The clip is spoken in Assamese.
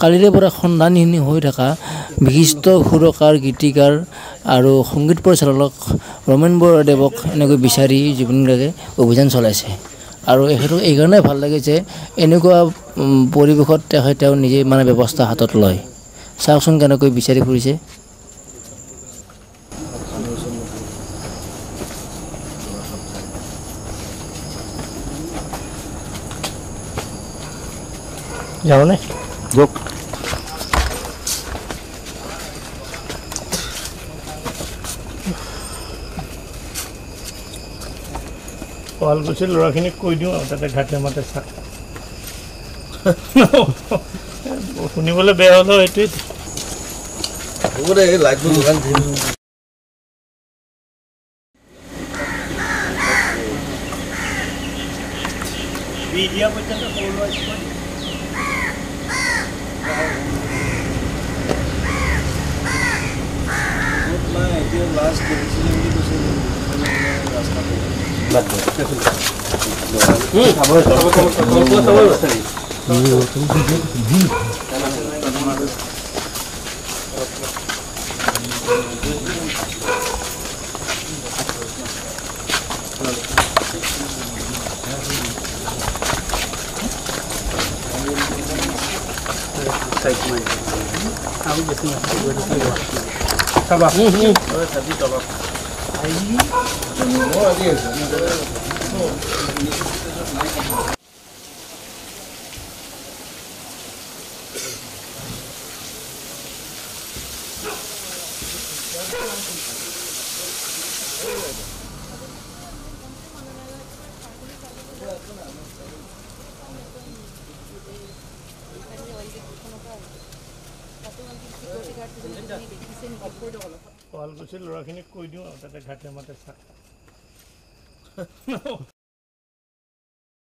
কালিৰে পৰা সন্ধানহীন হৈ থকা বিশিষ্ট সুৰকাৰ গীতিকাৰ আৰু সংগীত পৰিচালক ৰমেন বৰাদেৱক এনেকৈ বিচাৰি জুবিনগাৰ্গে অভিযান চলাইছে আৰু এইকাৰণে ভাল লাগে যে এনেকুৱা পৰিৱেশত তেওঁ নিজে মানে ব্যৱস্থা হাতত লয় চাওকচোন কেনেকৈ বিচাৰি ফুৰিছে যাওঁনে যোগ শুৱালকুছিৰ ল'ৰাখিনিক কৈ দিওঁ আৰু তাতে ঘাটে মাতে চাক শুনিবলৈ বেয়া হ'লেও এইটোৱে দিয়া পৰ্যন্ত লাষ্ট দেখিছিলে বুলি কৈছে শুৱালকুছিৰ ল'ৰাখিনিক কৈ দিওঁ আৰু তাতে ঘাটে মাতে চাক